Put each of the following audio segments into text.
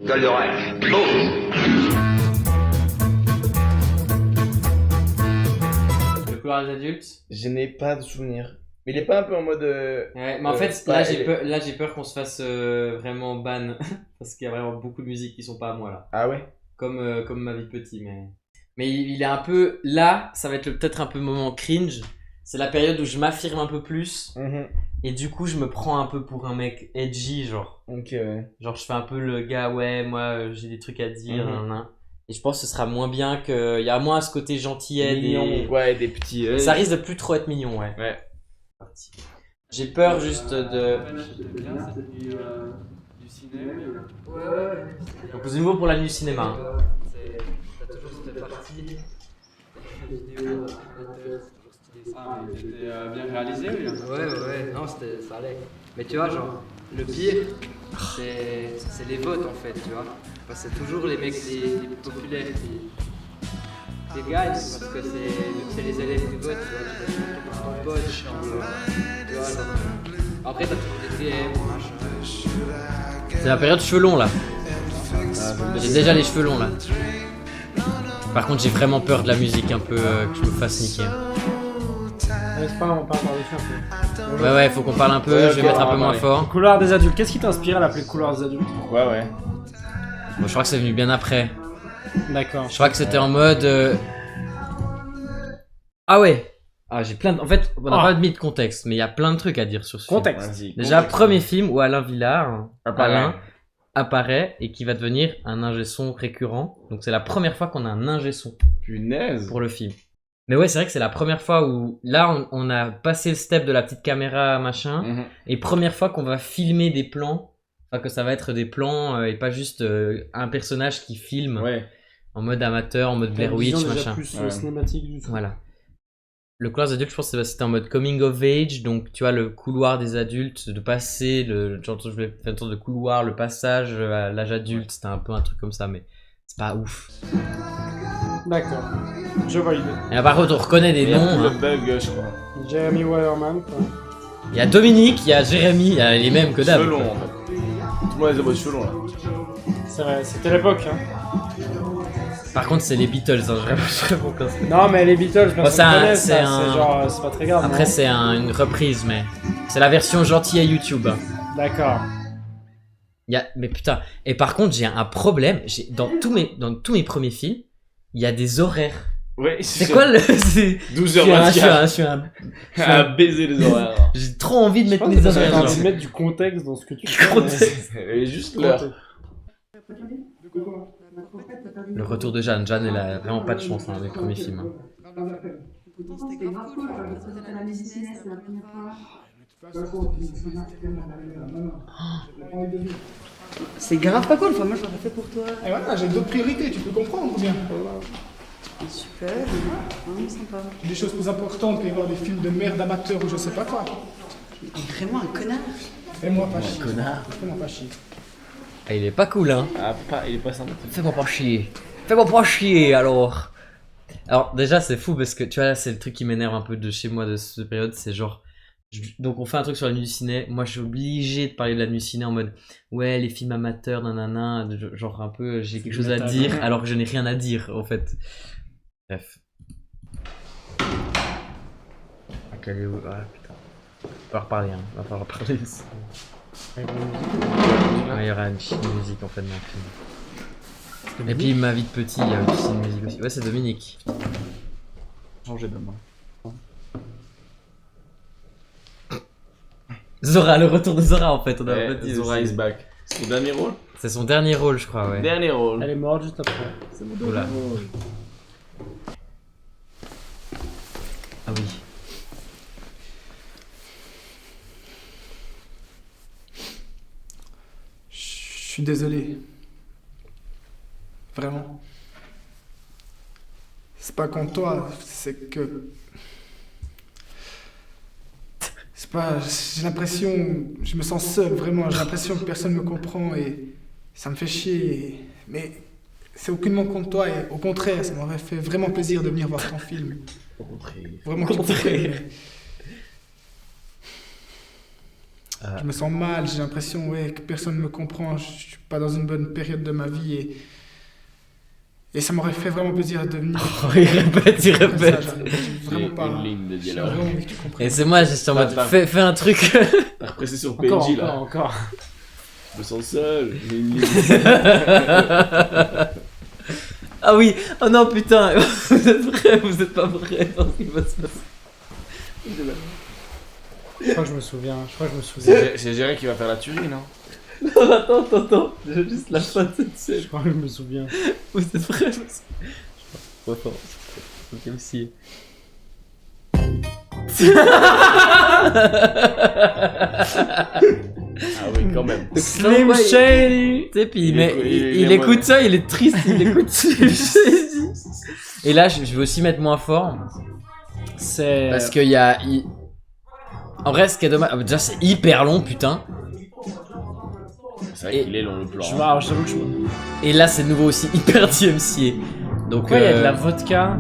Goldorak, boum. Le couloir des adultes. Je n'ai pas de souvenir. Mais il est pas un peu en mode. Ouais, mais en fait, là j'ai peur qu'on se fasse vraiment ban. Parce qu'il y a vraiment beaucoup de musiques qui sont pas à moi là. Ah ouais? Comme ma vie de petit. Mais il est un peu. Là, ça va être peut-être un peu moment cringe. C'est la période où je m'affirme un peu plus. Et du coup, je me prends un peu pour un mec edgy, genre. Ok, ouais. Genre, je fais un peu le gars, ouais, moi j'ai des trucs à dire. Nan. Et je pense que ce sera moins bien que. Il y a moins ce côté gentillet. Mignon, ouais, des petits. Ça risque de plus trop être mignon, ouais. Ouais. J'ai peur juste de. Du cinéma. Donc, c'est nouveau pour la nuit cinéma. Hein. T'as toujours cette partie vidéo, Ah, mais c'était bien réalisé, oui. Ouais, non, ça allait. Mais tu vois, genre, le pire, c'est les votes en fait, tu vois. Parce que c'est toujours les mecs les populaires qui gagnent, parce que c'est les élèves qui votent, tu vois. Tu ton pote, tu vois, genre. Après, t'as toujours des DM, machin. C'est la période cheveux longs là. J'ai déjà les cheveux longs là. Par contre, j'ai vraiment peur de la musique un peu que je me fasse niquer. C'est pas, on parle par-dessus un peu. Ouais, faut qu'on parle un peu, Ouais, je vais ok, mettre un on peu va moins parler. fort. Couloir des adultes, qu'est-ce qui t'inspire à l'appeler couloir des adultes? Ouais. Bon, je crois que c'est venu bien après. D'accord. Je crois que c'était en mode. Ah ouais. Ah, j'ai plein de. En fait, on n'a pas mis de contexte, mais il y a plein de trucs à dire sur ce film. Contexte. Vas-y. Déjà, premier film où Alain Villard, Apparaît. Alain, apparaît et qui va devenir un ingé son récurrent. Donc c'est la première fois qu'on a un ingé son Punaise. pour le film. Mais ouais, c'est vrai que c'est la première fois où là on a passé le step de la petite caméra machin et première fois qu'on va filmer des plans, enfin que ça va être des plans et pas juste un personnage qui filme Ouais. en mode amateur, en mode Blair Witch Vision déjà machin. plus Ouais. cinématique du tout. Voilà. Le couloir des adultes, je pense que c'était en mode coming of age, donc tu vois le couloir des adultes, de passer je voulais faire une sorte de couloir, le passage à l'âge adulte, c'était un peu un truc comme ça, mais c'est pas ouf. D'accord. Je valide. Et par contre, on reconnaît des Il y a noms. le Hein. bug, je crois. Jeremy Waterman, quoi. Il y a Dominique, il y a Jérémy, il y a les mêmes que d'hab. Cheveux longs, en fait. Tout le monde a des beaux cheveux longs, là. C'est vrai, c'était l'époque, hein. Par contre, c'est les Beatles, hein, je réponds comme ça. Non, mais les Beatles, personne ça, connaît c'est ça, un- c'est genre, c'est pas très grave. Après, non c'est une reprise, mais c'est la version gentille à YouTube. Hein. D'accord. Mais putain, et par contre, j'ai un problème. Dans tous mes premiers films, il y a des horaires. Ouais, C'est quoi le. 12h24. Je suis un. À baiser les horaires. J'ai trop envie de Je mettre pense mes que t'as horaires. envie genre. de mettre du contexte dans ce que tu fais. Contexte. Elle est juste l'heure. Le retour de Jeanne. Jeanne, elle a vraiment pas de chance dans les premiers films. Hein. C'était grave cool, c'était la musique ciné, c'est la première fois. C'est grave pas cool, enfin moi je l'aurais fait pour toi. Et voilà, j'ai d'autres priorités, tu peux comprendre ou bien? Super, sympa. Des choses plus importantes que voir des films de merde amateurs ou je sais pas quoi. Vraiment un connard. Fais-moi pas chier. Connard. Fais-moi pas chier. Ah, il est pas cool, hein. Ah, il est pas sympa. Fais-moi pas chier. Fais-moi pas chier, alors. Alors, déjà, c'est fou parce que, tu vois, là, c'est le truc qui m'énerve un peu de chez moi de cette période. C'est genre. Donc, on fait un truc sur la nuit du ciné. Moi, je suis obligé de parler de la nuit du ciné en mode. Ouais, les films amateurs, nanana. Genre, un peu, j'ai quelque chose à dire alors que je n'ai rien à dire, en fait. Bref. Ah, putain. On va reparler, hein. On va falloir reparler. Ouais, il y aura une musique en fait dans le film. Et puis ma vie de petit, il y a aussi une musique aussi. Ouais, c'est Dominique. Changer de main. Zora, le retour de Zora en fait. On a pas dit Zora aussi. is back. C'est le dernier rôle? C'est son dernier rôle, je crois, ouais. Dernier rôle. Elle est morte juste après. C'est mon Oula. dernier rôle. Ah oui. Je suis désolé. Vraiment. C'est pas contre toi, c'est que... C'est pas... J'ai l'impression... Je me sens seul, vraiment. J'ai l'impression que personne me comprend et ça me fait chier. Mais c'est aucunement contre toi et au contraire, ça m'aurait fait vraiment plaisir de venir voir ton film. Vraiment au contraire. Je me sens mal, j'ai l'impression que personne ne me comprend, je suis pas dans une bonne période de ma vie et ça m'aurait fait vraiment plaisir de venir. Oh, il répète. J'ai vraiment pas. Une ligne de J'ai dialogue. vraiment envie que tu comprennes. Et c'est moi, j'étais en mode, Bam. fais un truc. T'as repressé sur Encore, PNJ là. encore. Je me sens seul. J'ai une ligne. Ah oui, oh non putain, vous êtes vrai, vous êtes pas vrai dans ce qui va se passer. Je crois que je me souviens. C'est Géré qui va faire la tuerie, non? Non, attends, j'ai juste la fin de cette scène. Je crois que je me souviens. Vous êtes vrai, je sais pas. Fort. Ok, aussi. Ah oui, quand même. Slim Shady. Tu sais, puis Il il est écoute mode- ça, il est triste, il écoute Slim Shady. Et là, je vais aussi mettre moins fort. C'est. Parce qu'il y a. En vrai, ce qui est dommage. Déjà, c'est hyper long, putain. C'est vrai qu'il est long le plan. Alors, j'avoue que je. Et là, c'est de nouveau aussi hyper DMCA. Donc. Pourquoi il y a de la vodka?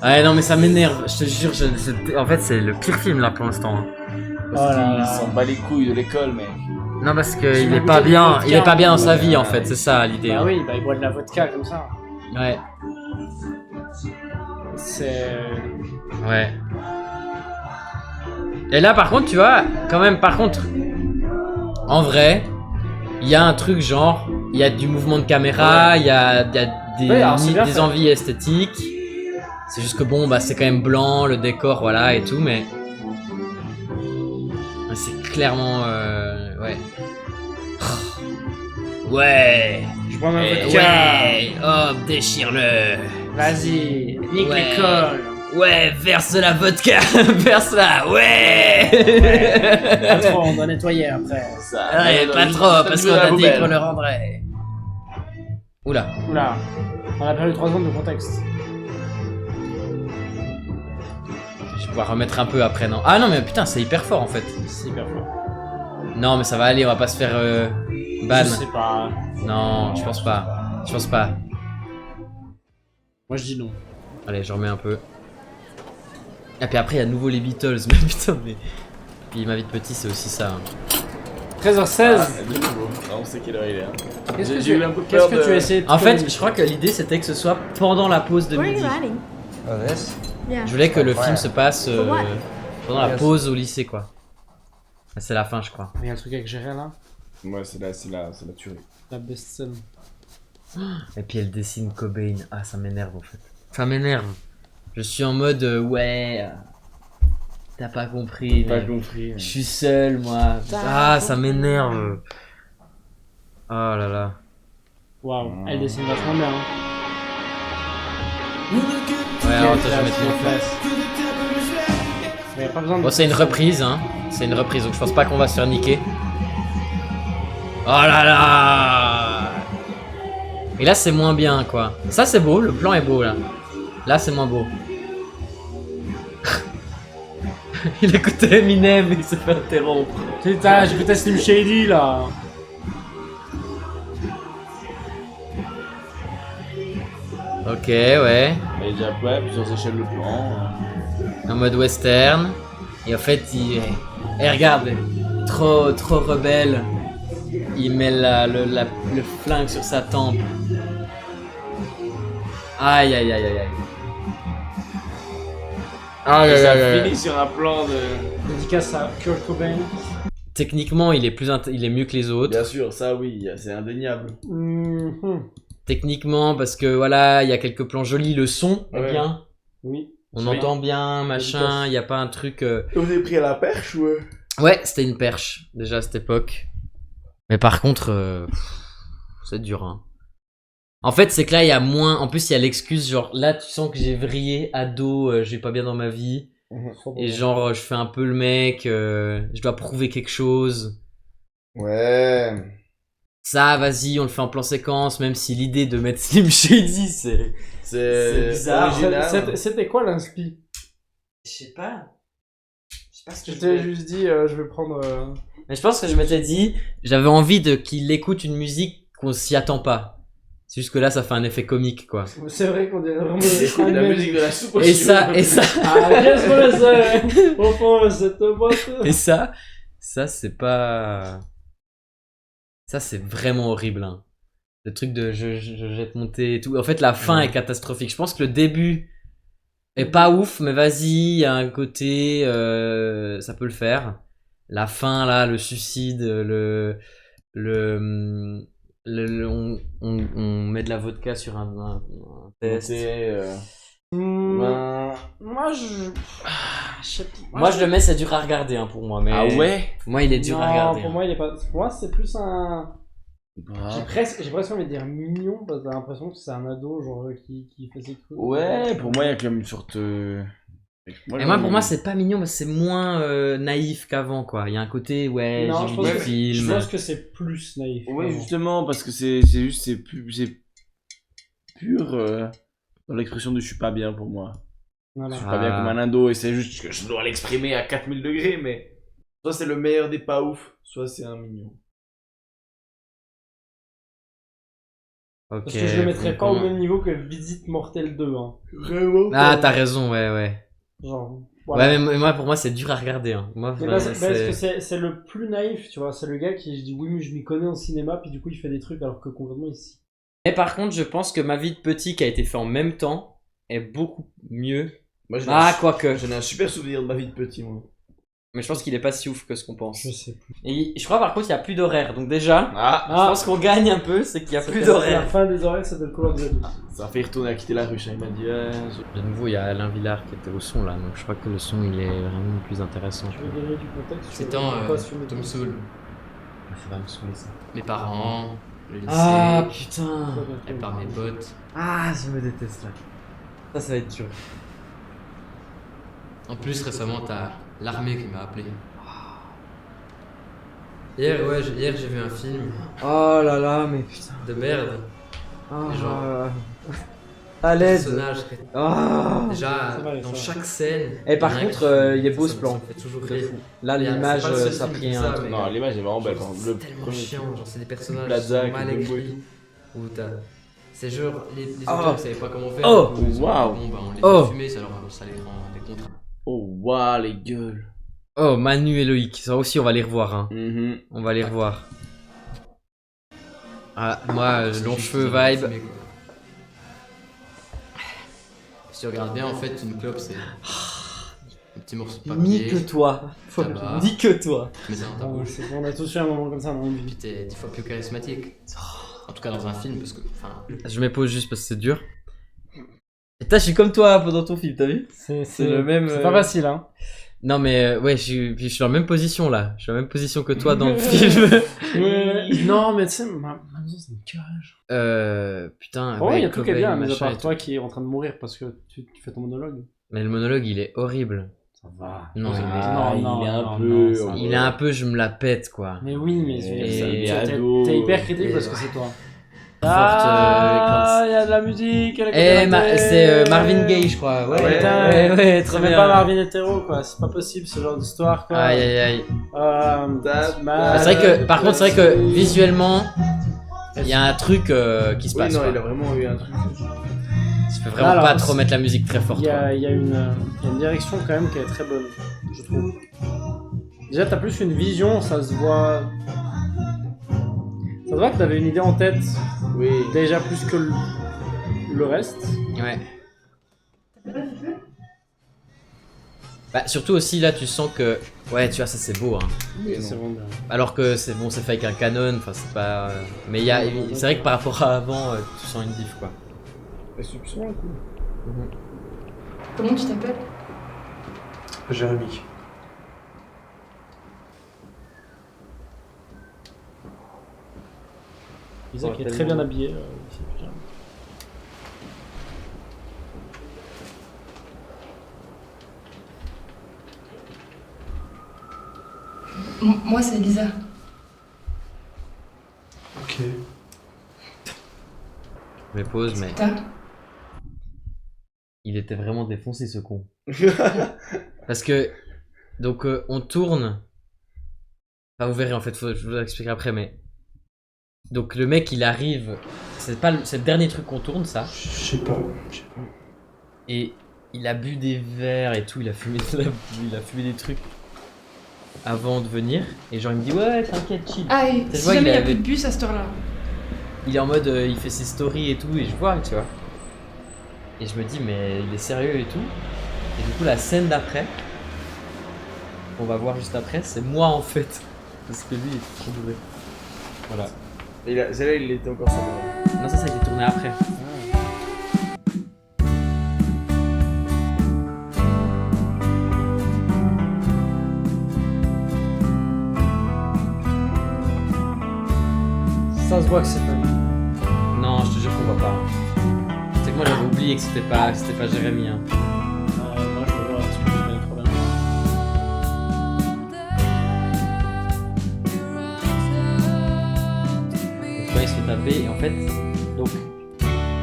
Ouais, non, mais ça m'énerve. Je te jure, en fait, c'est le pire film là pour l'instant. hein. Parce Oh là qu'il là. s'en bat les couilles de l'école, mec. Non, parce J'ai qu'il est même pas goûté bien. de vodka. Il est pas bien dans sa Ouais. vie, en fait. C'est ça l'idée. Bah hein. oui, bah il boit de la vodka comme ça. Ouais. C'est. Ouais. Et là, par contre, tu vois, quand même, par contre, en vrai, il y a un truc genre, il y a du mouvement de caméra, il y a des, Ouais, alors, c'est bien des fait. envies esthétiques. C'est juste que bon, bah, c'est quand même blanc, le décor, voilà, et tout, mais c'est clairement, ouais. Ouais. Je bois ma Eh, vodka. ouais. Hop, déchire-le. Vas-y, nique Ouais. l'école. Ouais, verse la vodka, verse-la, ouais. Pas trop, on doit nettoyer après. Ça, Ouais, dans pas une- trop, ça parce dit qu'on la a dit poubelle. qu'on le rendrait. Oula. Oula, on a perdu 3 secondes de contexte. Je vais pouvoir remettre un peu après, non? Ah non, mais putain, c'est hyper fort en fait. C'est hyper fort. Non, mais ça va aller, on va pas se faire ban. Je sais pas. Non, je pense pas. Je pense pas. Moi je dis non. Allez, je remets un peu. Et puis après, il y a de nouveau les Beatles. Mais putain, mais. Puis ma vie de petit, c'est aussi ça. hein. 13h16. Ah, de nouveau. Ah, on sait quelle heure il est. Hein. Qu'est-ce que J'ai eu un peu tu qu'est-ce peur que de- tu as essayé de En fait, communiquer? je crois que l'idée c'était que ce soit pendant la pause de Where are midi. you riding? Oh, this? Yeah. Je voulais que le film se passe For what? pendant la pause au lycée, quoi. Ah, c'est la fin, je crois. Il y a un truc avec Gérard là. Ouais, c'est la tuerie. La best scène. Et puis elle dessine Cobain. Ah, ça m'énerve en fait. Ça m'énerve. Je suis en mode ouais. T'as pas compris. Pas mec. compris. Je suis seul, moi. Ah, ça m'énerve. Oh là là. Waouh, elle dessine vachement bien. Hein. Ouais, alors attends, je vais mettre mon flash. Mais y a pas besoin de. Bon, c'est une reprise, hein. C'est une reprise, donc je pense pas qu'on va se faire niquer. Oh là là. Et là, c'est moins bien, quoi. Ça, c'est beau, le plan est beau, là. Là, c'est moins beau. Il écoutait Eminem et il s'est fait interrompre. Putain, j'écoutais Slim Shady là. Ok, ouais. Il y a déjà plusieurs échelles de plan. En mode western. Et en fait, il... Eh, regarde. Trop rebelle. Il met le flingue sur sa tempe. Aïe, aïe, aïe, aïe, aïe. Aïe, Et aïe, ça aïe, aïe. finit sur un plan de. Dédicace à Kurt Cobain. Techniquement, il est mieux que les autres. Bien sûr, ça oui, c'est indéniable. Techniquement, parce que voilà, il y a quelques plans jolis, le son est Ouais. bien. Oui. On Oui. entend bien, machin, il n'y a pas un truc... Vous avez pris à la perche ou Ouais, c'était une perche, déjà à cette époque. Mais par contre, c'est dur, hein. En fait, c'est que là, il y a moins... En plus, il y a l'excuse, genre, là, tu sens que j'ai vrillé, ado, je vais pas bien dans ma vie. Et genre, je fais un peu le mec, je dois prouver quelque chose. Ouais. Ça, vas-y, on le fait en plan séquence, même si l'idée de mettre Slim Shady, c'est bizarre. original. C'était quoi l'inspi? Je sais pas. Je sais pas ce Je t'ai juste dit, je vais prendre. Mais je pense que je m'étais dit, j'avais envie de qu'il écoute une musique qu'on s'y attend pas. C'est juste que là, ça fait un effet comique, quoi. C'est vrai qu'on dirait vraiment. C'est la musique de la soupe aux Et chiots. ça, Ah, qu'est-ce que c'est? Au fond, cette boîte. et ça, Ça, c'est pas... Ça, c'est vraiment horrible. Hein. Le truc de je jette mon thé et tout. En fait, la fin est catastrophique. Je pense que le début est pas ouf, mais vas-y, il y a un côté... ça peut le faire. La fin, là, le suicide, on met de la vodka sur un test. Moi, Moi, je le mets, c'est dur à regarder hein, pour moi. Mais Ah ouais? moi, il est dur à regarder. pour hein. moi, il est pas. Pour moi, c'est plus un. Bah, J'ai presque envie de dire mignon, parce que t'as l'impression que c'est un ado genre qui fait ses trucs. ouais, pour moi, il y a quand même une sorte. Et moi, pour moi, c'est pas mignon, mais c'est moins naïf qu'avant, quoi. Il y a un côté, ouais, Non, j'ai je vu pense du que- film. Je pense que c'est plus naïf. Ouais, vraiment. justement, parce que c'est juste, c'est pur dans l'expression de je suis pas bien pour moi. Voilà. Je suis pas bien comme un indo et c'est juste que je dois l'exprimer à 4000 degrés, mais soit c'est le meilleur des pas ouf, soit c'est un mignon. Ok, Parce que je le mettrais pas au donc, même niveau que Visite Mortelle 2. Hein. Vraiment? Ah, t'as raison, ouais. Genre. Voilà. Ouais, mais moi, pour moi, c'est dur à regarder. Hein. Moi, Mais vraiment, parce que c'est le plus naïf, tu vois. C'est le gars qui je dis oui, mais je m'y connais en cinéma, puis du coup il fait des trucs alors que concrètement ici. Mais par contre, je pense que Ma vie de petit, qui a été fait en même temps, est beaucoup mieux. Moi, Quoique. j'en ai un super souvenir de ma vie de petit, moi. Mais je pense qu'il est pas si ouf que ce qu'on pense. Je sais plus. Et je crois par contre, il y a plus d'horaire. Donc déjà, Ah, je pense qu'on gagne un peu, c'est qu'il y a plus La d'horaire. fin des horaires, ça donne Call of Duty. ça a fait retourner à quitter la ruche, hein. Il m'a dit, De nouveau, il y a Alain Villard qui était au son là, donc je crois que le son il est vraiment plus intéressant. Tu veux donner du contexte C'est sur- en pas sur le- Tom Soul. Ça va me saouler ça. Mes parents, le lycée, Ah putain. et par mes potes. Ah, je me déteste là. Ça va être dur. En plus, récemment, t'as l'armée qui m'a appelé. Hier, j'ai vu un film Oh là là, mais putain. de merde. Oh, Genre- à l'aide. Personnage. Oh. Déjà, C'est vrai, dans ça. chaque scène. Et par il y en a contre, qui- il est beau ça ce me- plan. Ça me fait toujours De rire. fou. Là, Il y a- l'image, c'est pas le seul ça a film pris qui fait un ça, truc. mais- non, l'image est vraiment belle, par contre. Le C'est tellement premier chiant, genre c'est des personnages Plaza, qui sont mal avec le beau et écrits. Ou t'as. C'est genre, les Oh. auteurs savaient pas comment faire. Oh. du coup, ils ont dit, Waouh. Bon, bah on les Oh. a fumés, ça les rend des contrats. Oh, waouh, les gueules. Oh, Manu et Loïc, ça aussi on va les revoir. Hein. Mhm. On va les revoir. Ah, moi, C'est long juste cheveux qu'ils ont vibe. fumé, quoi. Si tu regardes bien, en fait, une clope, c'est un petit morceau de papier. Nique-toi. Tabac. Nique-toi. Tu mets ça dans ta Bon, bouche. c'est bon, on a tous eu un moment comme ça dans une Puis vie. t'es 10 fois plus charismatique. En tout cas, dans un film, parce que. Enfin. Je m'épose juste parce que c'est dur. Et je suis comme toi pendant ton film, t'as vu? C'est le même, C'est pas facile, hein. Non mais ouais, je suis dans la même position là. Je suis dans la même position que toi dans le film. Non, mais tu sais, ma maison, c'est une cage. Putain. Oh, il y a ouais, tout qui est bien, Cobain, mais à machin et part tout. toi qui est en train de mourir parce que tu fais ton monologue. Mais le monologue il est horrible. Ça va. Non, Ah, Non, non, il est un non, peu. non, ça va. il est un peu, je me la pète quoi. Mais oui, mais Et t'es hyper critique parce que c'est toi. Ah, il y a de la musique. C'est Marvin Gaye je crois. Ouais, Ouais, trop c'est même bien. pas Marvin hétéro, quoi. C'est pas possible ce genre d'histoire, quoi. Aïe aïe aïe. C'est C'est vrai que, par contre, c'est vrai que visuellement, il y a un truc qui se Oui, passe. non, quoi. il a vraiment eu un truc. Ça fait vraiment Alors, pas trop mettre la musique très forte. Il y quoi. a une direction quand même qui est très bonne, je trouve. Déjà, t'as plus une vision, ça se voit. Ça se voit que t'avais une idée en tête, Oui. déjà plus que le reste. Ouais. Bah, surtout aussi là, tu sens que. Ouais, tu vois, ça c'est beau. Hein. C'est vraiment bien. Alors que c'est bon, c'est fait avec un Canon, enfin c'est pas. Mais il y a. C'est vrai que par rapport à avant, tu sens une diff quoi. C'est super cool. Comment tu t'appelles? Jérémy. Isaac est très bien habillé. Ici, Jérémy. Moi, c'est Elisa. Ok. Je me pose, mais. T'as? Il était vraiment défoncé ce con. Parce que. Donc on tourne. Enfin, vous verrez en fait, je vous expliquerai après, mais. Donc le mec il arrive. C'est le dernier truc qu'on tourne ça. Je sais pas. Et il a bu des verres et tout, il a fumé des trucs. avant de venir. Et genre, il me dit, ouais, t'inquiète, chill. Ah, et Je si vois, jamais il il n'y a avait- plus de bus à cette heure-là. Il est en mode, il fait ses stories et tout, et je vois, tu vois. Et je me dis, mais il est sérieux et tout. Et du coup, la scène d'après, qu'on va voir juste après, c'est moi en fait. Parce que lui, il est trop doué. Voilà. Et celle-là, il était encore sur Non, ça a été tourné après. Ça se voit que c'est pas lui. Non, je te jure qu'on voit pas. C'est que moi j'avais oublié que c'était pas Jérémy. Hein. Moi je peux voir parce que je connais trop bien. Donc, tu vois, il se fait taper et en fait, donc,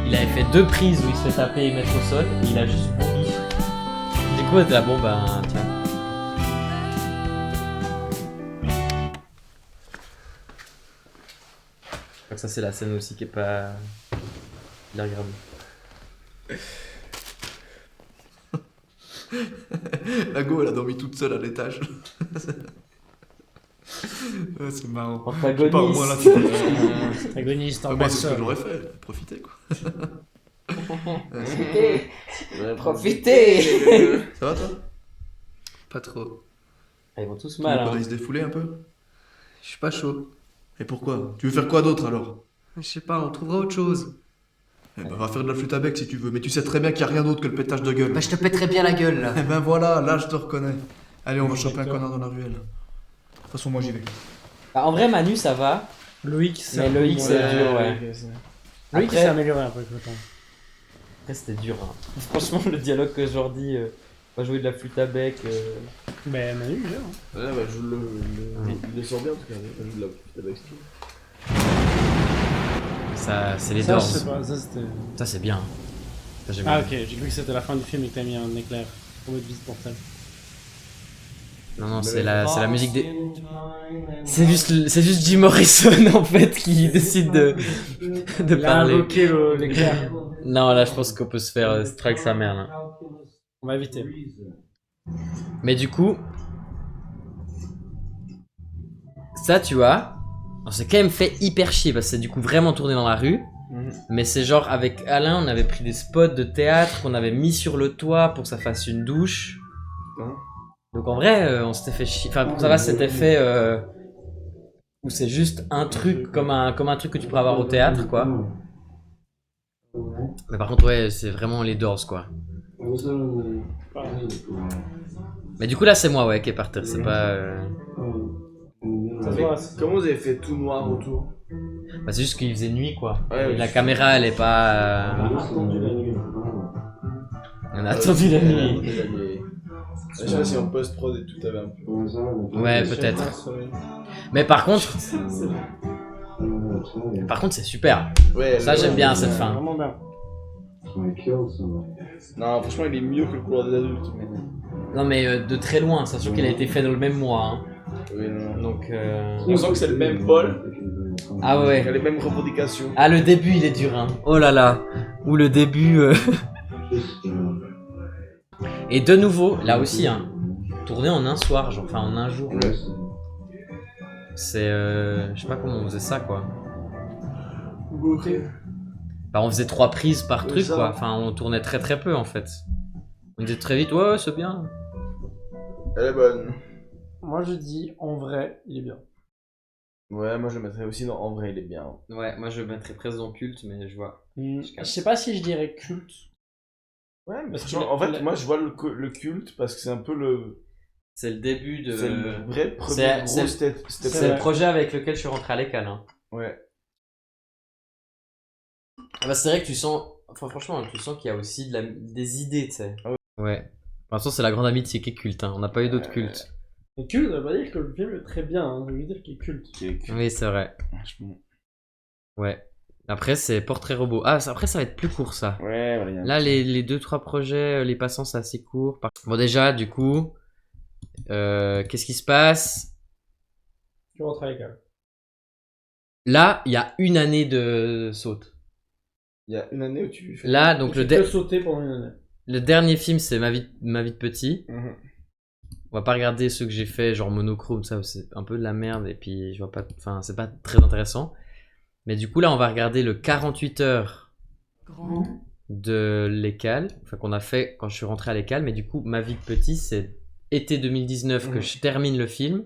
il avait fait 2 prises où il se fait taper et mettre au sol et il a juste vomi. Du coup, on était là, bon ben, tiens. Je crois que ça, c'est la scène aussi qui est pas. Agréable. La go, elle a dormi toute seule à l'étage. Ouais, c'est marrant. Antagoniste. Je sais pas, au moins là, tu Antagoniste en moi, c'est ce que personne. j'aurais fait. Profiter, quoi. Profitez. Ça va, toi? Pas trop. Ah, ils vont tous Tu mal. veux qu'on Hein. aille se défouler un peu? Je suis pas chaud. Et pourquoi? Tu veux faire quoi d'autre, alors? Je sais pas, on trouvera autre chose. Eh ben, va faire de la flûte à bec si tu veux, mais tu sais très bien qu'il n'y a rien d'autre que le pétage de gueule. Bah, je te pèterai bien la gueule là. Eh ben voilà, là je te reconnais. Allez, on va choper un connard dans la ruelle. De toute façon, moi j'y vais. Bah, en vrai, Manu, ça va. Loïc, Mais Loïc, c'est dur, ouais. Loïc Après- s'est amélioré un peu avec le temps. Après, c'était dur. Hein. Franchement, le dialogue que Jordi va jouer de la flûte à bec. Ben Manu, il est hein. Ouais, bah il le sort bien en tout cas. Il joue de la flûte à bec. Ça, c'est les Ça, Doors. je sais pas, ça c'était. Ça, c'est bien. Ça, j'aime Ah, bien. ok, j'ai cru que c'était la fin du film et que t'as mis un éclair pour votre visite portable. Non, non, c'est la musique des. C'est juste Jim Morrison en fait qui décide de Il a parler. invoqué l'éclair. Non, là, je pense qu'on peut se faire strike sa mère là. On va éviter. Mais du coup, ça, tu vois, on s'est quand même fait hyper chier parce que c'est du coup vraiment tourné dans la rue. Mais c'est genre avec Alain, on avait pris des spots de théâtre qu'on avait mis sur le toit pour que ça fasse une douche. Donc en vrai, on s'était fait chier. Enfin, pour ça va, c'était fait où c'est juste un truc comme un truc que tu pourrais avoir au théâtre, quoi. Mais par contre, ouais, c'est vraiment les Doors, quoi. Mais du coup, là, c'est moi, ouais, qui est par terre. C'est pas. Ça se voit, c'est- Comment vous avez fait tout noir autour? Bah, c'est juste qu'il faisait nuit, quoi. Ouais, Et la caméra, elle est pas. On a attendu la nuit. Je sais pas si en post-prod et tout avait un peu. Ouais, peut-être. Mais par contre. C'est super. Ouais, Ça, j'aime bien cette fin. Vraiment bien. Non, franchement, il est mieux que le couloir des adultes. Mais... Non, mais de très loin, sachant qu'il a été fait dans le même mois. Hein. Oui, non. Donc. On sent que c'est le même bol, Ah il y a ouais. les mêmes revendications. Ah, le début, il est dur, hein. Oh là là. Ou le début. Et de nouveau, là aussi, hein. Tourné en un soir, genre, enfin en un jour. C'est. Je sais pas comment on faisait ça, quoi. Bah, on faisait 3 prises par Oui, truc, ça. quoi. Enfin, on tournait très très peu, en fait. On disait très vite, ouais, c'est bien. Elle est bonne. Moi je dis en vrai, il est bien. Ouais, moi je le mettrais aussi dans en vrai, il est bien. Ouais, moi je le mettrais presque dans culte, mais je vois. Je sais pas si je dirais culte. Ouais, mais Parce franchement, qu'il a- en fait, moi je vois le culte parce que c'est un peu le. C'est le début de. C'est le vrai premier c'est- gros c'est- step. C'est le projet avec lequel je suis rentré à l'école. Hein. Ouais. Ah bah c'est vrai que tu sens. Enfin, franchement, tu sens qu'il y a aussi des idées, tu sais. Ah Ouais. Pour l'instant, c'est la grande amitié qui est culte. Hein. On n'a pas eu d'autres cultes. Et culte, ça veut pas dire que le film est très bien, hein. Ça veut dire qu'il est culte. Oui, c'est vrai. Franchement. Ouais. Après, c'est Portrait Robot. Ah, après, ça va être plus court, ça. Ouais, voilà. Là, les 2-3 projets, les passants, c'est assez court. Bon, déjà, du coup, qu'est-ce qui se passe? Tu rentres à l'école. Là, il y a une année de saute. Il y a une année où tu fais. Là, donc Tu le peux sauter pendant une année. dernier film, c'est ma vie de petit. Mhm. On va pas regarder ceux que j'ai fait, genre monochrome, ça c'est un peu de la merde et puis je vois pas, enfin c'est pas très intéressant. Mais du coup là on va regarder le 48 heures Grand. de l'ECAL, enfin qu'on a fait quand je suis rentré à l'ECAL, mais du coup ma vie de petit c'est été 2019 que je termine le film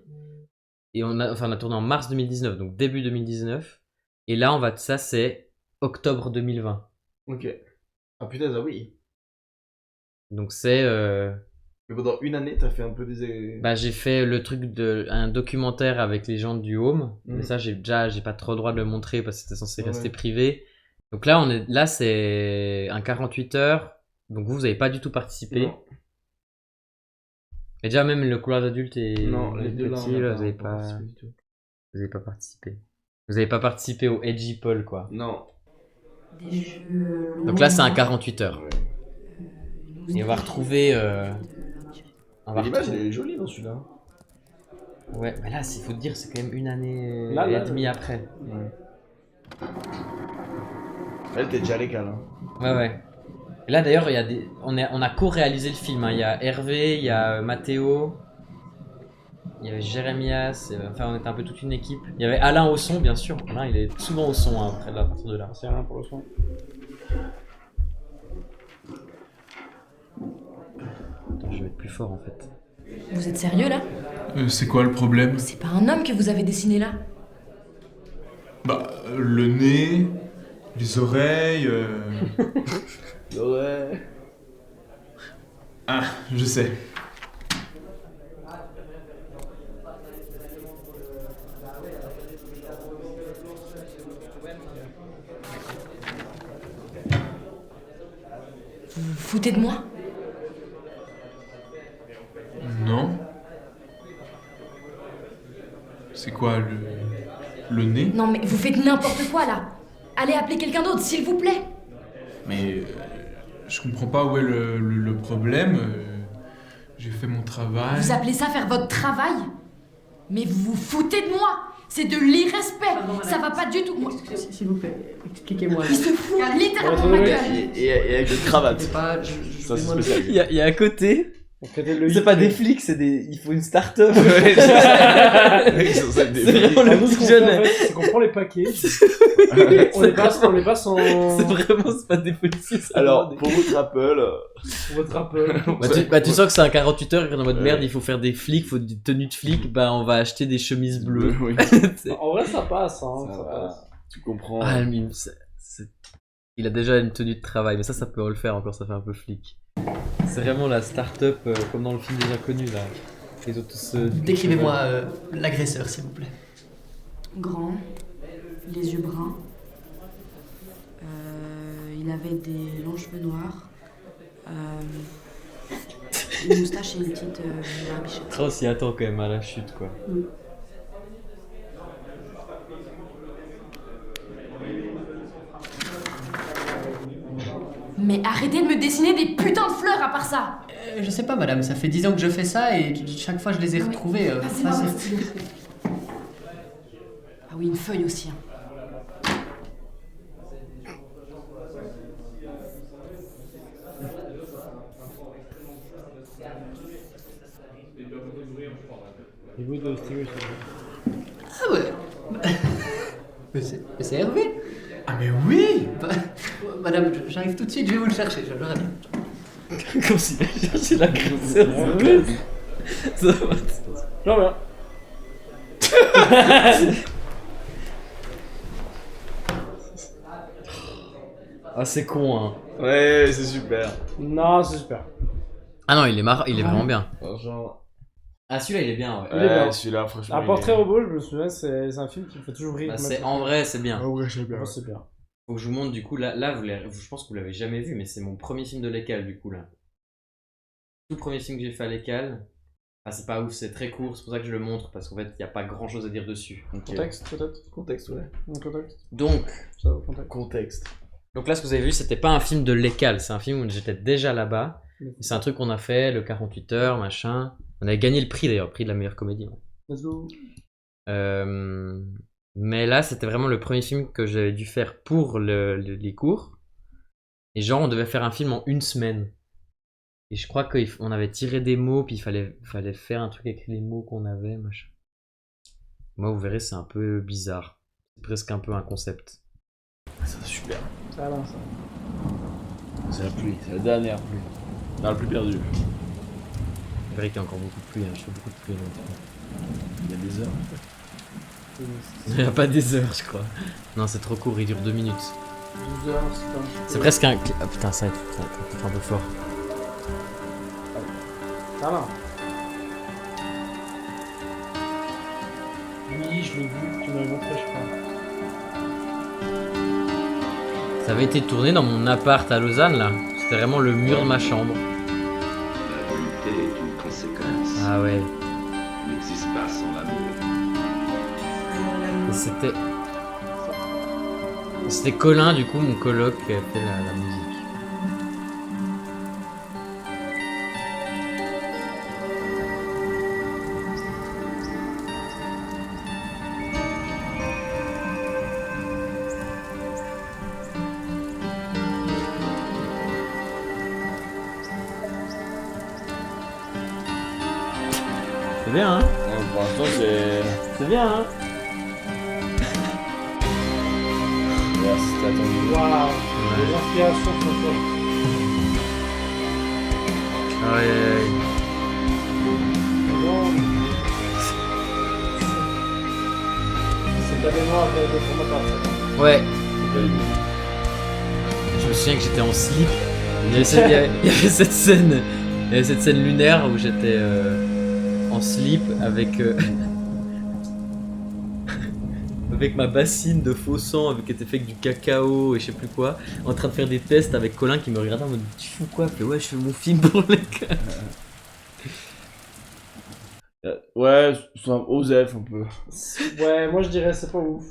et on a tourné en mars 2019, donc début 2019 et là ça c'est octobre 2020. Ok. Ah putain, ah oui. Donc c'est Mais pendant une année, t'as fait un peu des. bah, j'ai fait le truc de un documentaire avec les gens du Home, mais ça j'ai pas trop le droit de le montrer parce que c'était censé rester privé. Donc là c'est un 48 heures. Donc vous avez pas du tout participé. Non. Et déjà même le couloir d'adulte et Non, les deux là, petit, on a là, pas- vous avez on a pas participé du tout. vous avez pas participé. Vous avez pas participé au Edgy Poll quoi. Non. Des cheveux longs. Donc là c'est un 48 heures. Une Et on va retrouver on va Mais l'image, retrouver- elle est jolie dans celui-là. Ouais, mais là il faut te dire c'est quand même une année Là, et demie après. Elle, t'es déjà à l'école. Hein. Ouais, ouais. Et là d'ailleurs, il y a on a co-réalisé le film. Hein. Il y a Hervé, il y a Mathéo, il y avait Jérémias, enfin on était un peu toute une équipe. Il y avait Alain au son, bien sûr. Alain, il est souvent au son hein, après, à partir de là. C'est rien pour le son. Attends, je vais être plus fort en fait. Vous êtes sérieux là? C'est quoi le problème? C'est pas un homme que vous avez dessiné là? Bah, le nez, les oreilles. Ouais. Ah, je sais. Vous vous foutez de moi? Non. C'est quoi le nez? Non mais vous faites n'importe quoi là! Allez appeler quelqu'un d'autre, s'il vous plaît! Mais je comprends pas où est le problème. J'ai fait mon travail. Vous appelez ça faire votre travail? Mais vous vous foutez de moi! C'est de l'irrespect! Ça va pas du tout! Moi, S'il vous plaît, expliquez-moi. il se fout littéralement de ma gueule! Et avec une cravate. C'est pas. Ça, Je c'est demande- spécial. Il y a à côté, On traitait le c'est pas des flics, c'est des. Il faut une start-up. Ouais, c'est ça, des C'est vraiment Ah, le nous, ce petit qu'on fait, jeune. en fait, c'est qu'on prend les paquets, et on les passe en... C'est vraiment, c'est pas des policiers. c'est Alors, vraiment pour votre Apple, votre Apple. tu sens que c'est un 48 heures, en mode Ouais. merde, il faut faire des flics, faut des tenues de flics, bah on va acheter des chemises bleues. oui. En vrai, ça passe, hein. Ça Ça va. passe. Tu comprends. Ah, mais il a déjà une tenue de travail, mais ça peut le faire encore, ça fait un peu flic. C'est vraiment la start-up comme dans le film des inconnus là. Ils ont tous. Décrivez-moi l'agresseur, s'il vous plaît. Grand, les yeux bruns. Il avait des longs cheveux noirs. Une moustache et une petite barbichette. Oh, s'y attend quand même à la chute quoi. Mais arrêtez de me dessiner des putains de fleurs à part ça! Je sais pas, madame, ça fait 10 ans que je fais ça et chaque fois je les ai Non, mais retrouvés. Passez-moi ça, votre c'est- stylo. Ah oui, une feuille aussi. Hein. Niveau de stylo, Ah ouais. Mais c'est Hervé. Ah mais oui. Madame, j'arrive tout de suite, je vais vous le chercher. Je reviens. Comme s'il a cherché l'agresseur. Ça va. J'en viens. Ah, c'est con hein. Ouais, c'est super. Non, c'est super. Ah non, il est marrant, il est vraiment bien. Franchement. Ah, celui-là il est bien ouais. Il est bien. Celui-là, franchement. Un portrait robot, je me souviens, c'est un film qui me fait toujours rire. Bah, c'est, en vrai, c'est bien. ouais, c'est bien. Ouais, c'est bien. Faut que je vous montre du coup, là je pense que vous l'avez jamais vu, mais c'est mon premier film de l'école du coup là. Tout premier film que j'ai fait à l'école. Ah, c'est pas ouf, c'est très court, c'est pour ça que je le montre, parce qu'en fait, il n'y a pas grand chose à dire dessus. Donc, Contexte, peut-être. Contexte, ouais. Contexte. Donc, Ça va, contexte. Contexte. donc là, ce que vous avez vu, c'était pas un film de l'école, c'est un film où j'étais déjà là-bas. C'est un truc qu'on a fait, le 48 heures, machin. On avait gagné le prix d'ailleurs, le prix de la meilleure comédie. Let's go. Mais là, c'était vraiment le premier film que j'avais dû faire pour les cours. Et genre, on devait faire un film en une semaine. Et je crois qu'on avait tiré des mots, puis il fallait faire un truc avec les mots qu'on avait, machin. Moi, vous verrez, c'est un peu bizarre. C'est presque un peu un concept. C'est super. Ça va, ça. C'est la pluie, c'est la dernière pluie. Non, la pluie perdue. C'est vrai qu'il y a encore beaucoup de pluie, hein. Je fais beaucoup de pluie. Il y a des heures. Il n'y a pas des heures, je crois. Non, c'est trop court, il dure 2 minutes. 12 heures, c'est pas... C'est presque un... Ah putain, ça va être un peu fort. Ça va. Oui, je l'ai vu, tu m'avais montré, je crois. Ça avait été tourné dans mon appart à Lausanne, là. C'était vraiment le mur de ma chambre. La volonté est une conséquence. Ah ouais. Elle n'existe pas sans l'amour. Et c'était Colin, du coup, mon coloc, qui a fait la musique. C'est bien, hein? Pour l'instant, C'est bien, hein? C'était attendu. Waouh, les inspirations sont fortes. Aïe, aïe, aïe. C'est ta mémoire de ton appart. Ouais. Je me souviens que j'étais en slip. Il y avait cette scène lunaire où j'étais en slip avec avec ma bassine de faux sang qui était faite avec du cacao et je sais plus quoi, en train de faire des tests avec Colin qui me regardait en mode tu fous quoi? Je fais ouais, je fais mon film pour les gars. Ouais, c'est un Osef un peu. Ouais, moi je dirais c'est pas ouf.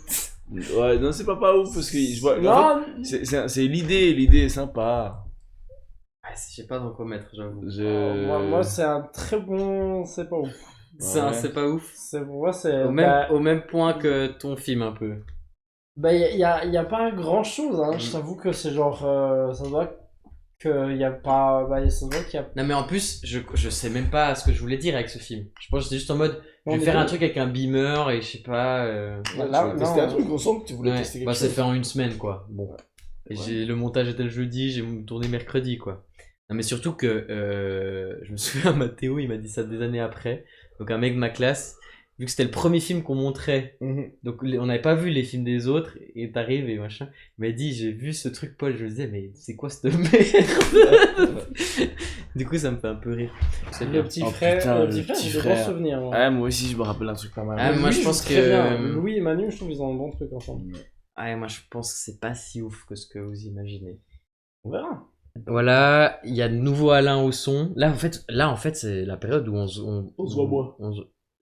Ouais, non, c'est pas ouf parce que je vois. Non. En fait, c'est l'idée est sympa. Ah, je sais pas dans quoi mettre, j'avoue. Moi c'est un très bon. C'est pas ouf. C'est pas ouf. Moi c'est. Au même point que ton film un peu. Bah y a pas grand chose, hein. Je t'avoue que c'est genre. Ça se voit qu'il y a pas. Bah ça se voit qu'il y a. Non mais en plus, je sais même pas ce que je voulais dire avec ce film. Je pense que j'étais juste en mode, je vais faire un truc avec un beamer et je sais pas. Tu veux tester un truc, on sent que tu voulais tester quelque bah, chose. c'est fait en une semaine quoi. Bon. Et le montage était le jeudi, j'ai tourné mercredi quoi. Non mais surtout que je me souviens, Mathéo il m'a dit ça des années après. Donc un mec de ma classe, vu que c'était le premier film qu'on montrait, donc on n'avait pas vu les films des autres, et t'arrives et machin, il m'a dit j'ai vu ce truc Paul, je me disais mais c'est quoi cette merde. Du coup ça me fait un peu rire. Le petit frère, j'ai de bons souvenirs. Ouais, moi aussi je me rappelle un truc pas mal. Ah, moi je pense que Louis et Manu, je trouve ils ont un bon truc ensemble. Ah, moi je pense que c'est pas si ouf que ce que vous imaginez. On verra. Voilà, il y a de nouveau Alain au son. Là en fait c'est la période où on se voit moins.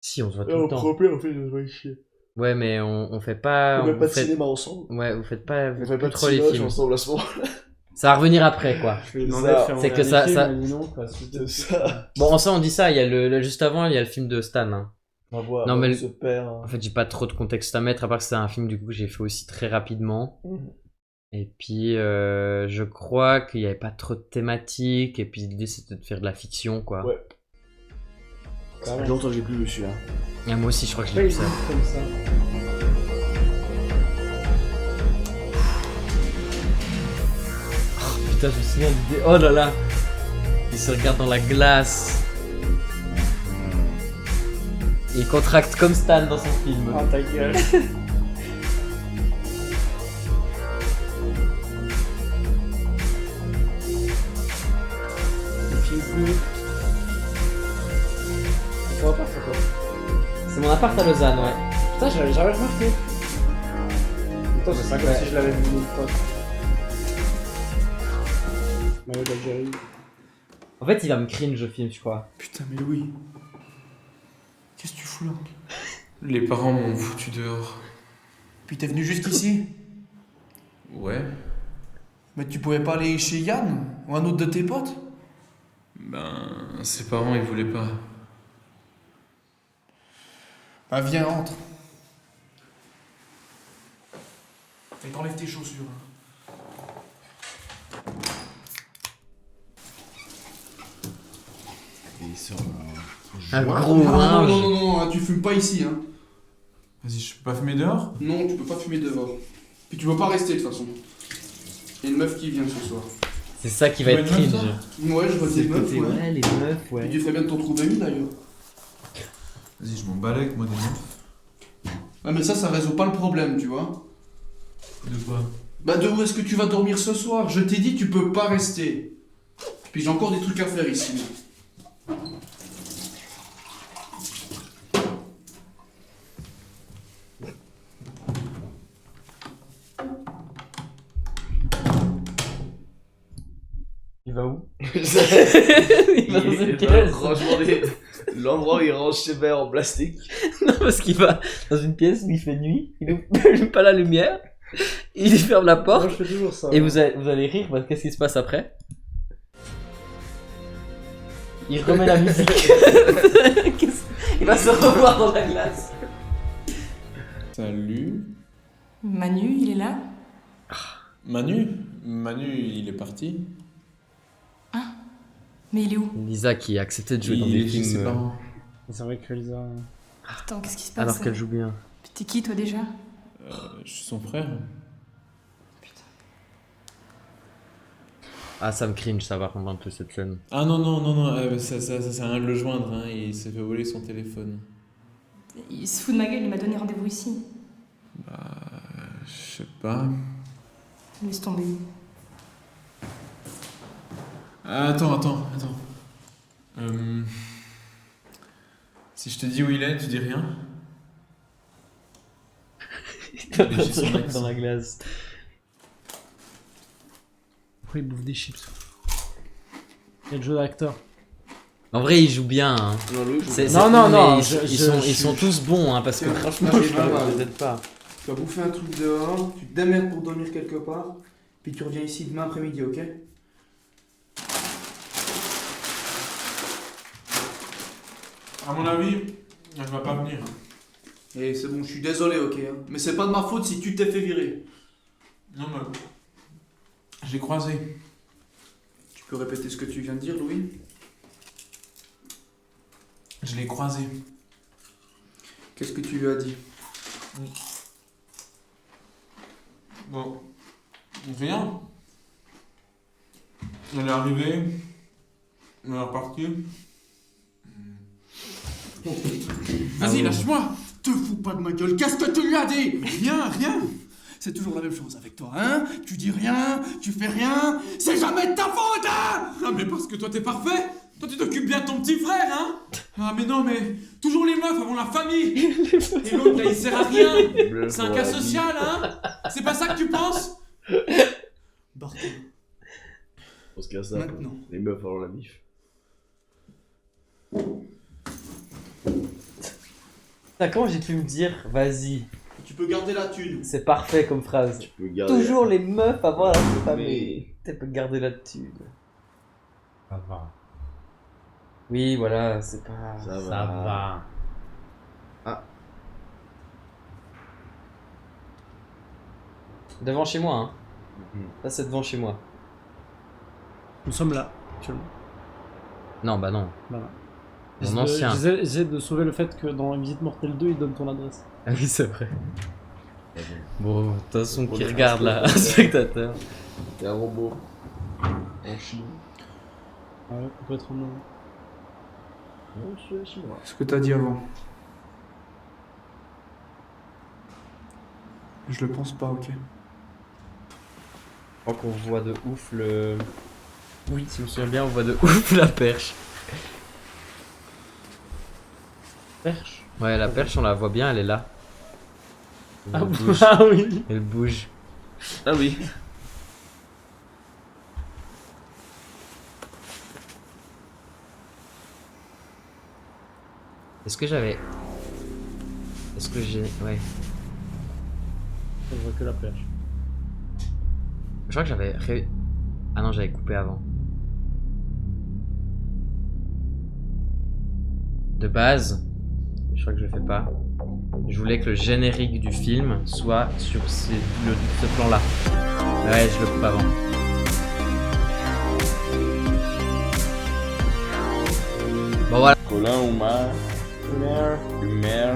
Si, on se voit tout le temps. On fait des chier. Ouais, mais on fait pas. On fait pas de cinéma ensemble. Ouais, vous faites pas. On fait pas de trop les cinéma films ensemble à ce moment-là. Ça va revenir après quoi. C'est que ça. C'est ça. Bon, en ça on dit ça. Il y a juste avant, il y a le film de Stan. Hein. On va voir. Non mais se perd. En fait, j'ai pas trop de contexte à mettre à part que c'est un film du coup que j'ai fait aussi très rapidement. Et puis je crois qu'il y avait pas trop de thématiques et puis l'idée c'était de faire de la fiction quoi. Ouais. Ça fait longtemps que j'ai plus vu celui-là. Et moi aussi je crois que j'ai vu ça. Comme ça. Oh, putain, je me souviens d'idée. Oh là là. Il se regarde dans la glace. Et il contracte comme Stan dans son film. Ah ta gueule. Ton appart, c'est quoi? C'est mon appart à Lausanne, ouais. Putain, j'avais jamais remarqué. Putain, c'est pas comme si je l'avais vu une fois. Maillot d'Algérie. En fait, il va me cringe le film, je crois. Putain, mais Louis. Qu'est-ce que tu fous là? Les parents m'ont foutu dehors. Puis t'es venu jusqu'ici? Ouais. Mais tu pouvais pas aller chez Yann ou un autre de tes potes? Ben, ses parents, ils voulaient pas. Bah viens, entre. Et t'enlèves tes chaussures. Un Ouais. gros non, non, linge. non, non, non, non, tu fumes pas ici, hein. Vas-y, je peux pas fumer dehors? Non, tu peux pas fumer dehors. Puis tu vas pas rester de toute façon. Il y a une meuf qui vient ce soir. C'est ça qui va Tu être vois une meuf, cringe. Ouais, je vois C'est des le meufs, côté, ouais. les meufs, ouais. Et tu ferais bien de t'en trouver une d'ailleurs. Vas-y, je m'en balais avec moi des meufs. Ah, mais ça résout pas le problème, tu vois. De quoi? Bah, de où est-ce que tu vas dormir ce soir? Je t'ai dit, tu peux pas rester. Puis j'ai encore des trucs à faire ici. Il va où? Il va dans une est pièce. Franchement, l'endroit où il range ses verres en plastique. Non, parce qu'il va dans une pièce où il fait nuit, il n'allume pas la lumière, il ferme la porte. Moi, je fais toujours ça. Et vous allez rire, parce que qu'est-ce qui se passe après? Il remet la musique. Il va se revoir dans la glace. Salut. Manu, il est là? Manu, il est parti. Mais il est où? Lisa qui a accepté de jouer dans Il des est chez films ses parents. C'est vrai que Lisa. Attends, qu'est-ce qui se passe? alors qu'elle joue bien. T'es qui toi déjà? Je suis son frère. Ah, ça me cringe, ça va rendre un peu cette scène. Ah non, ça sert à rien de le joindre, hein. Il s'est fait voler son téléphone. Il se fout de ma gueule, il m'a donné rendez-vous ici. Bah, je sais pas. Laisse tomber. Attends. Si je te dis où il est, tu dis rien? Il est chez son ex. Dans la glace. Pourquoi il bouffe des chips? Il y a le jeu d'acteur. En vrai, il joue bien. Hein. Non, lui, je- C'est- Non, mais je- ils sont tous bons, hein, parce que Tiens, franchement, là, je je vais voir. ne pas. Tu vas bouffer un truc dehors, tu te démerdes pour dormir quelque part, puis tu reviens ici demain après-midi, ok? À mon avis, elle va pas venir. Et c'est bon, je suis désolé, ok? Hein. Mais c'est pas de ma faute si tu t'es fait virer. Non, mais. Je l'ai croisé. Tu peux répéter ce que tu viens de dire, Louis? Je l'ai croisé. Qu'est-ce que tu lui as dit? Bon. Rien. Elle est arrivée. Elle est repartie. Vas-y, lâche-moi! Te fous pas de ma gueule, qu'est-ce que tu lui as dit? Rien. C'est toujours la même chose avec toi, hein? Tu dis rien, tu fais rien, c'est jamais de ta faute, hein? Ah, mais parce que toi t'es parfait. Toi tu t'occupes bien de ton petit frère, hein. Ah, mais non, mais toujours les meufs avant la famille. Et l'autre là il sert à rien. C'est un cas social, hein. C'est pas ça que tu penses? Bordel. On se casse ça. Maintenant. Les meufs avant la bif. Comment j'ai pu me dire, vas-y, Tu peux garder la thune. c'est parfait comme phrase. Tu peux garder. Toujours les meufs avant la famille. Mais- Tu peux garder la thune. Ça va. Oui, voilà, c'est pas. Ça va. Ça va. Devant chez moi, hein. Mhm. Ça, c'est devant chez moi. Nous sommes là, actuellement. Non, bah non. Voilà. Mon ancien. J'essaie de sauver le fait que dans Visite Mortelle 2, il donne ton adresse. Ah oui, c'est vrai. Bon, de toute façon, qui est regarde là, un resté- spectateur. T'es un robot. En Chine. Ah ouais, on peut être en Non, je suis chinois. Ce que t'as dit avant. Je le pense pas, ok? Je crois qu'on voit de ouf le. Oui, si je me souviens bien, on voit de ouf la perche. perche. Ouais, la perche, on la voit bien, elle est là. Elle Ah, bouge. ah oui. Elle bouge. Ah oui. Est-ce que j'avais. Est-ce que j'ai. Ouais. On voit que la perche. Je crois que j'avais. Ah non, j'avais coupé avant. De base, je crois que je le fais pas. Je voulais que le générique du film soit sur ce plan-là. Ouais, je le coupe avant. Bon voilà. Colin, Oumar, Humer.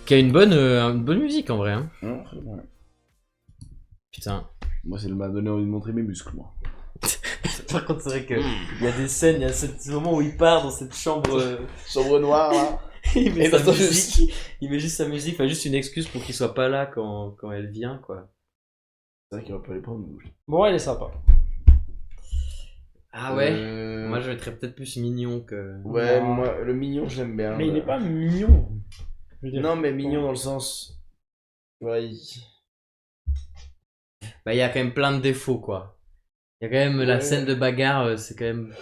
Qui a une bonne musique en vrai. Hein. Non, c'est vrai. Putain. Moi, ça m'a donné envie de montrer mes muscles, moi. Par contre, c'est vrai qu'il y a des scènes, il y a ce moment où il part dans cette chambre. Chambre noire, là. il met sa musique. Il met juste sa musique, enfin juste une excuse pour qu'il soit pas là quand elle vient, quoi. C'est vrai qu'il va pas les prendre. Bon, elle est sympa. Ah ouais. Moi, je mettrais peut-être plus mignon que. Ouais, Non. moi, le mignon, j'aime bien. Mais il est pas mignon. Je veux dire. Non, mais mignon dans le sens. Ouais, Bah, il y a quand même plein de défauts, quoi. Il y a quand même la scène de bagarre, c'est quand même.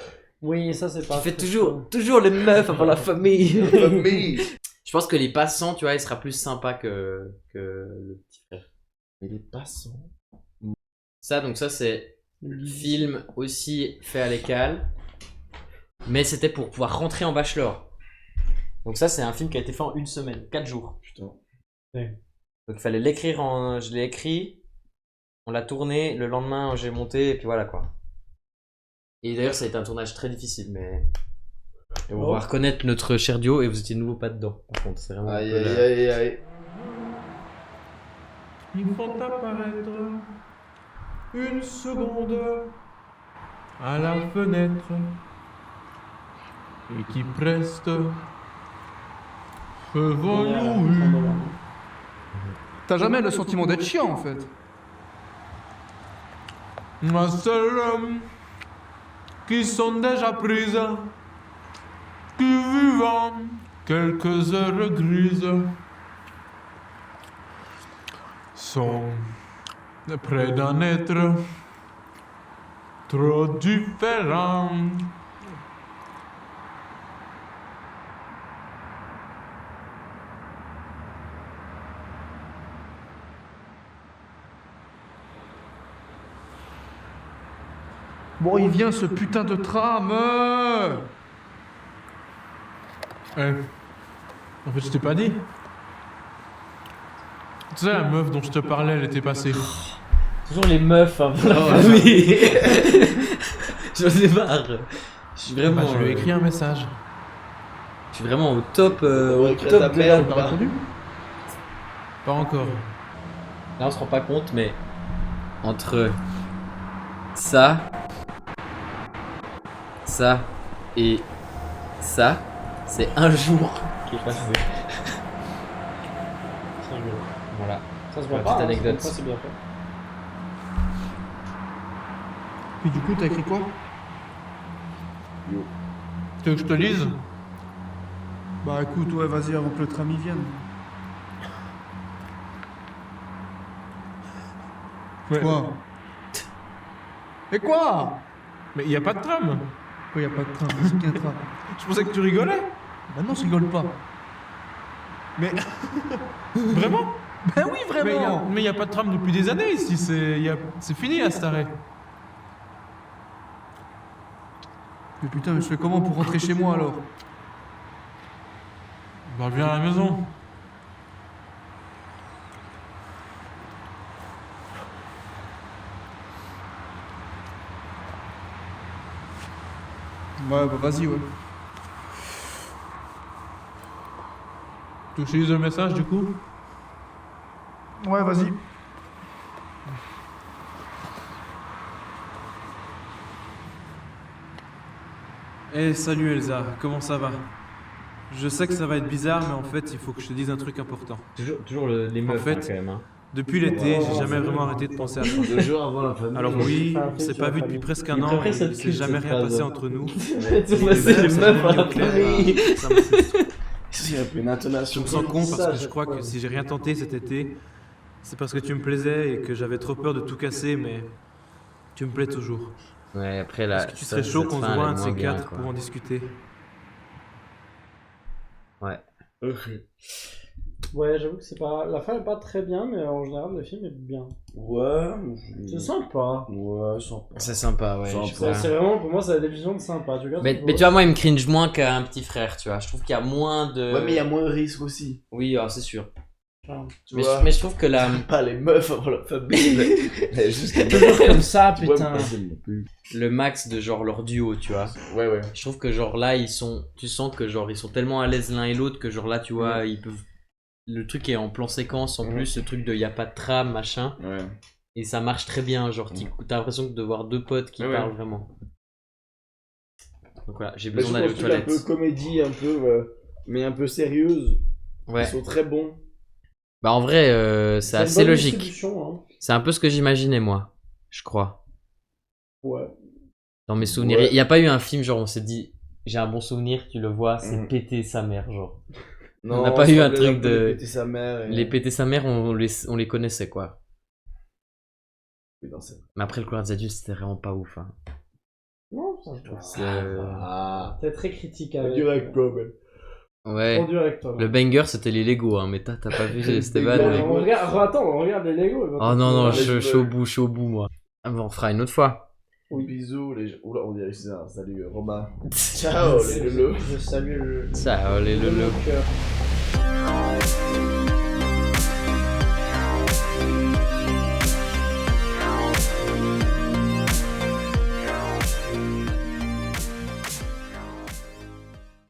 Oui, ça c'est pas. Tu fais toujours les meufs avant la famille. famille. Je pense que les passants, tu vois, il sera plus sympa que le petit frère. Mais les passants. Ça, donc ça, c'est film aussi fait à l'école. Mais c'était pour pouvoir rentrer en bachelor. Donc ça, c'est un film qui a été fait en 1 semaine, 4 jours. Putain. Ouais. Donc il fallait l'écrire je l'ai écrit, on l'a tourné, le lendemain j'ai monté, et puis voilà quoi. Et d'ailleurs, ça a été un tournage très difficile, mais... Et on va reconnaître notre cher duo, et vous étiez nouveau pas dedans, par contre, c'est vraiment... Aïe, aïe, aïe, aïe. Ils font apparaître une seconde à la fenêtre et qui preste feu volume. T'as jamais le sentiment d'être chiant en fait. Ma seule qui sont déjà prises, qui vivent quelques heures grises, sont près d'en être trop différents. Bon, il vient ce putain de tram. En fait, je t'ai pas dit. Tu sais, la meuf dont je te parlais, elle était passée. Toujours les meufs avant la famille. J'en ai marre. Je suis vraiment... Bah, je lui ai écrit un message. Je suis vraiment au top, au ta top de mère, la... pas répondu ? Pas encore. Là, on se rend pas compte, mais entre ça et ça, c'est un jour qui est passé. Voilà. Ça se voit Petite pas. anecdote. Ça c'est bien fait. Puis du coup, t'as écrit quoi? Tu veux que je te lise? Bah écoute, ouais, vas-y avant que le tram y vienne. Ouais. Quoi? Et quoi? Mais y a pas de tram. Quoi, y a pas de tram? C'est qu'un tram. Je pensais que tu rigolais. Bah non, je rigole pas. Mais. Vraiment? Ben oui, vraiment! Mais y a pas de tram depuis des années ici, c'est fini à cet arrêt. Mais putain, mais je fais comment pour rentrer chez moi alors? Bah viens à la maison. Ouais, bah vas-y, ouais. Tu veux que je te lise le message du coup? Ouais, vas-y. Salut Elsa, comment ça va? Je sais que ça va être bizarre, mais en fait, il faut que je te dise un truc important. Toujours les meufs, en fait, hein, quand même. Hein. Depuis l'été, j'ai jamais vraiment arrêté de penser à toi. 2 jours avant la famille. Alors oui, on s'est pas vu depuis presque un an, et il s'est jamais rien passé entre nous. C'est passé les meufs à la famille. Ça me frustre. Il y a une intonation. Je me sens con parce que je crois que si j'ai rien tenté cet été, c'est parce que tu me plaisais et que j'avais trop peur de tout casser, mais tu me plais toujours. Ouais, après là. Est-ce que tu serais chaud qu'on se voit un de ces quatre pour en discuter? Ouais. Ouais, j'avoue que c'est pas. La fin est pas très bien, mais en général, le film est bien. Ouais. C'est sympa. Ouais, sympa. C'est sympa, ouais. C'est vraiment, pour moi, c'est la définition de sympa. Tu vois, mais tu vois, moi, il me cringe moins qu'un petit frère, tu vois. Je trouve qu'il y a moins de. Ouais, mais il y a moins de risques aussi. Oui, alors c'est sûr. Tu Mais, vois, mais je trouve que la... pas les meufs avant la famille, mais juste Toujours comme ça, Tu vois, putain. moi, c'est mon plus. le max de genre leur duo, tu vois. Ouais, ouais. Je trouve que genre là, tu sens que genre ils sont tellement à l'aise l'un et l'autre que genre là, tu vois, ils peuvent... Le truc est en plan séquence en plus, ce truc de y a pas de trame, machin. Ouais. Et ça marche très bien, genre t'as l'impression de voir deux potes qui Ouais. parlent vraiment. Donc voilà, j'ai Mais je besoin d'aller aux trouve un peu toilettes. comédie, un peu, mais un peu sérieuse. Ouais. Ils sont très bons. Bah en vrai, c'est une assez bonne logique. distribution, hein. C'est un peu ce que j'imaginais moi, je crois. Ouais. Dans mes souvenirs. Ouais. Il n'y a pas eu un film, genre on s'est dit, j'ai un bon souvenir, tu le vois, c'est Mhm. péter sa mère, genre. Non, On n'a pas eu un ça truc voulait de... péter sa mère et- Les péter sa mère, on les connaissait, quoi. Putain, c'est- Mais après, le couloir des adultes, c'était vraiment pas ouf. Hein. Non, ça C'est... T'es très critique Pas avec. dur avec toi, man. Ouais. Trop dur avec toi. Le banger, c'était les Lego, hein. Mais t'as pas vu Esteban banger. mais- On regarde, attends, on regarde les Lego. Oh non, non, les je jeux. suis au bout, moi. Ah, bon, on fera une autre fois. Bisous, les gens. Oula, on dirait ça. Salut, Romain. Ciao, les loulous. Je salue le. Ça, les le loulous. cœur.